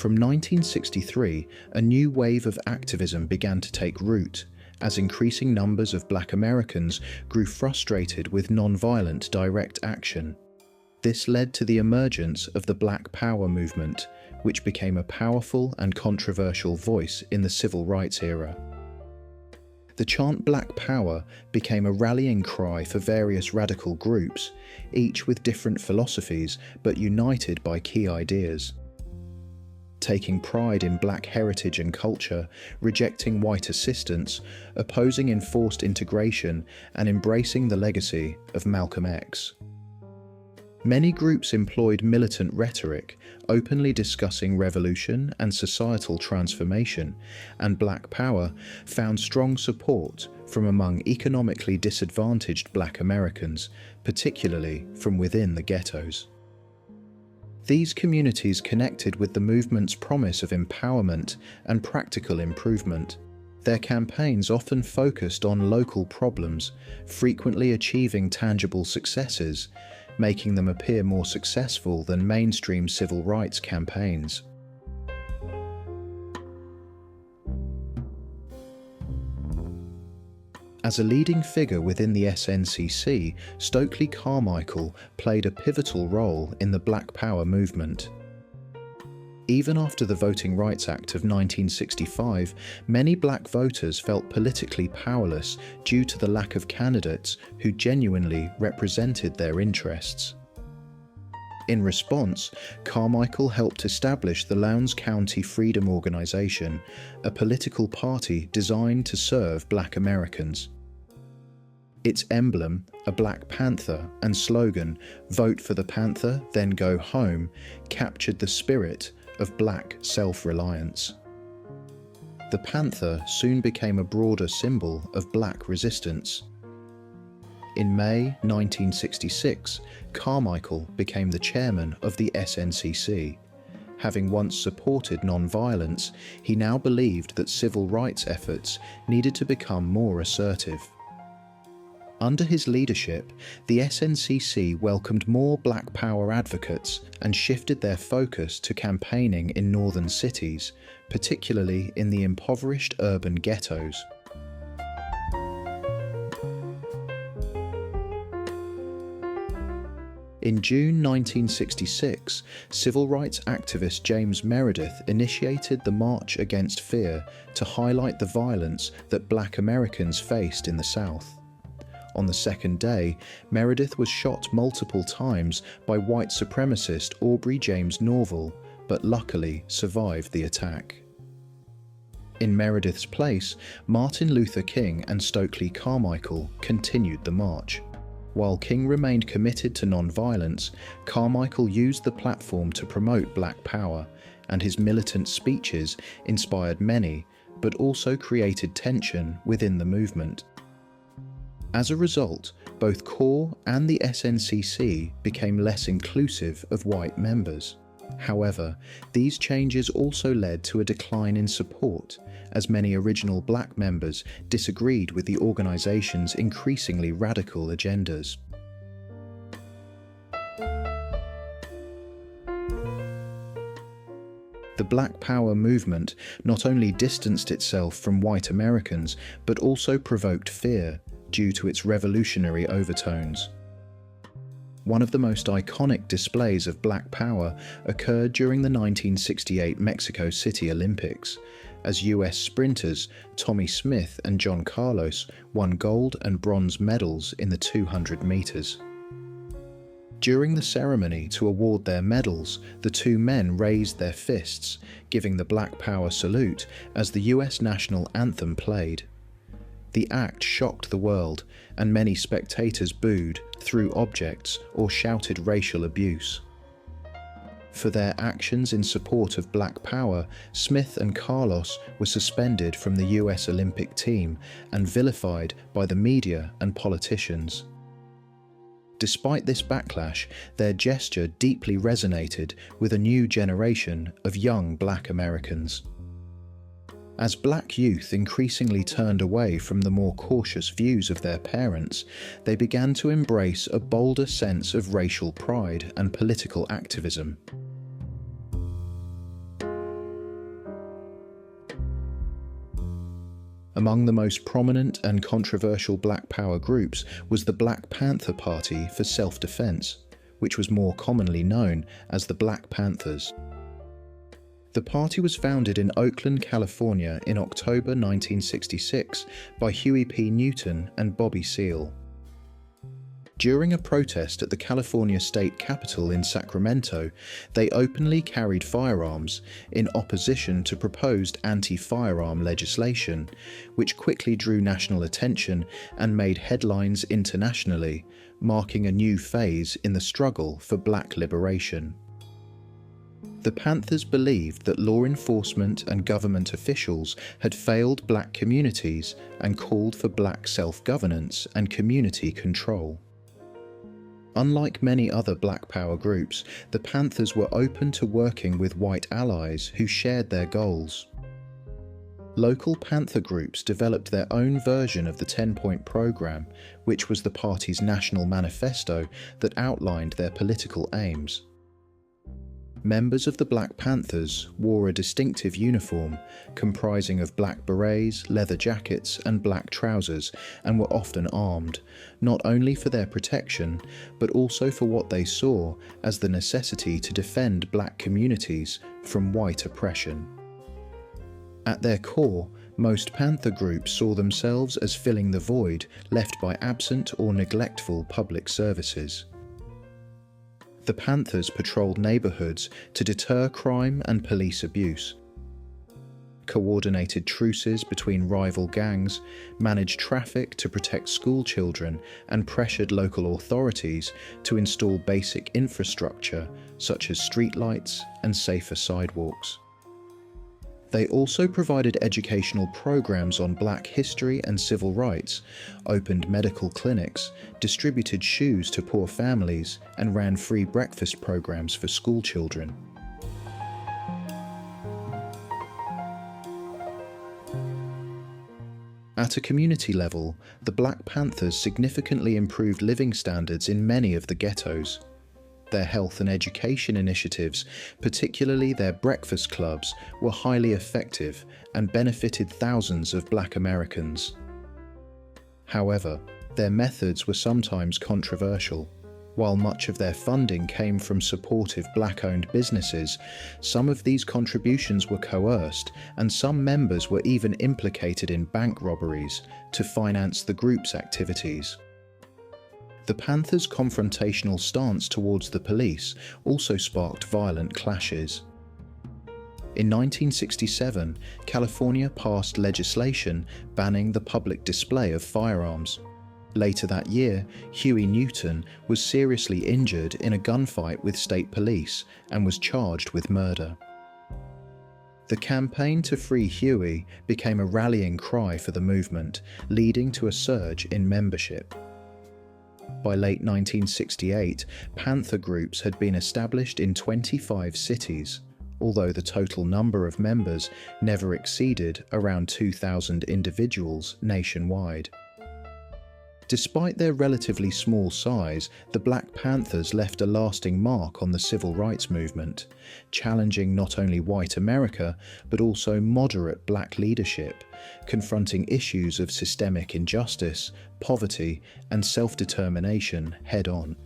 From 1963, a new wave of activism began to take root, as increasing numbers of Black Americans grew frustrated with non-violent direct action. This led to the emergence of the Black Power movement, which became a powerful and controversial voice in the civil rights era. The chant Black Power became a rallying cry for various radical groups, each with different philosophies but united by key ideas. Taking pride in Black heritage and culture, rejecting white assistance, opposing enforced integration, and embracing the legacy of Malcolm X. Many groups employed militant rhetoric, openly discussing revolution and societal transformation, and Black Power found strong support from among economically disadvantaged Black Americans, particularly from within the ghettos. These communities connected with the movement's promise of empowerment and practical improvement. Their campaigns often focused on local problems, frequently achieving tangible successes, making them appear more successful than mainstream civil rights campaigns. As a leading figure within the SNCC, Stokely Carmichael played a pivotal role in the Black Power movement. Even after the Voting Rights Act of 1965, many Black voters felt politically powerless due to the lack of candidates who genuinely represented their interests. In response, Carmichael helped establish the Lowndes County Freedom Organization, a political party designed to serve Black Americans. Its emblem, a Black Panther, and slogan, "Vote for the Panther, then go home," captured the spirit of Black self-reliance. The Panther soon became a broader symbol of Black resistance. In May 1966, Carmichael became the chairman of the SNCC. Having once supported non-violence, he now believed that civil rights efforts needed to become more assertive. Under his leadership, the SNCC welcomed more Black Power advocates and shifted their focus to campaigning in northern cities, particularly in the impoverished urban ghettos. In June 1966, civil rights activist James Meredith initiated the March Against Fear to highlight the violence that Black Americans faced in the South. On the second day, Meredith was shot multiple times by white supremacist Aubrey James Norval, but luckily survived the attack. In Meredith's place, Martin Luther King and Stokely Carmichael continued the march. While King remained committed to non-violence, Carmichael used the platform to promote Black Power, and his militant speeches inspired many, but also created tension within the movement. As a result, both CORE and the SNCC became less inclusive of white members. However, these changes also led to a decline in support, as many original Black members disagreed with the organization's increasingly radical agendas. The Black Power movement not only distanced itself from white Americans, but also provoked fear due to its revolutionary overtones. One of the most iconic displays of Black Power occurred during the 1968 Mexico City Olympics, as US sprinters Tommy Smith and John Carlos won gold and bronze medals in the 200 meters. During the ceremony to award their medals, the two men raised their fists, giving the Black Power salute as the US national anthem played. The act shocked the world, and many spectators booed, threw objects, or shouted racial abuse. For their actions in support of Black Power, Smith and Carlos were suspended from the US Olympic team and vilified by the media and politicians. Despite this backlash, their gesture deeply resonated with a new generation of young Black Americans. As Black youth increasingly turned away from the more cautious views of their parents, they began to embrace a bolder sense of racial pride and political activism. Among the most prominent and controversial Black Power groups was the Black Panther Party for Self-Defense, which was more commonly known as the Black Panthers. The party was founded in Oakland, California in October 1966 by Huey P. Newton and Bobby Seale. During a protest at the California State Capitol in Sacramento, they openly carried firearms in opposition to proposed anti-firearm legislation, which quickly drew national attention and made headlines internationally, marking a new phase in the struggle for Black liberation. The Panthers believed that law enforcement and government officials had failed Black communities and called for Black self-governance and community control. Unlike many other Black Power groups, the Panthers were open to working with white allies who shared their goals. Local Panther groups developed their own version of the 10-point program, which was the party's national manifesto that outlined their political aims. Members of the Black Panthers wore a distinctive uniform comprising of black berets, leather jackets and black trousers, and were often armed, not only for their protection, but also for what they saw as the necessity to defend Black communities from white oppression. At their core, most Panther groups saw themselves as filling the void left by absent or neglectful public services. The Panthers patrolled neighborhoods to deter crime and police abuse, coordinated truces between rival gangs, managed traffic to protect school children, and pressured local authorities to install basic infrastructure such as streetlights and safer sidewalks. They also provided educational programs on Black history and civil rights, opened medical clinics, distributed shoes to poor families, and ran free breakfast programs for school children. At a community level, the Black Panthers significantly improved living standards in many of the ghettos. Their health and education initiatives, particularly their breakfast clubs, were highly effective and benefited thousands of Black Americans. However, their methods were sometimes controversial. While much of their funding came from supportive Black-owned businesses, some of these contributions were coerced, and some members were even implicated in bank robberies to finance the group's activities. The Panthers' confrontational stance towards the police also sparked violent clashes. In 1967, California passed legislation banning the public display of firearms. Later that year, Huey Newton was seriously injured in a gunfight with state police and was charged with murder. The campaign to free Huey became a rallying cry for the movement, leading to a surge in membership. By late 1968, Panther groups had been established in 25 cities, although the total number of members never exceeded around 2,000 individuals nationwide. Despite their relatively small size, the Black Panthers left a lasting mark on the civil rights movement, challenging not only white America, but also moderate Black leadership, confronting issues of systemic injustice, poverty, and self-determination head-on.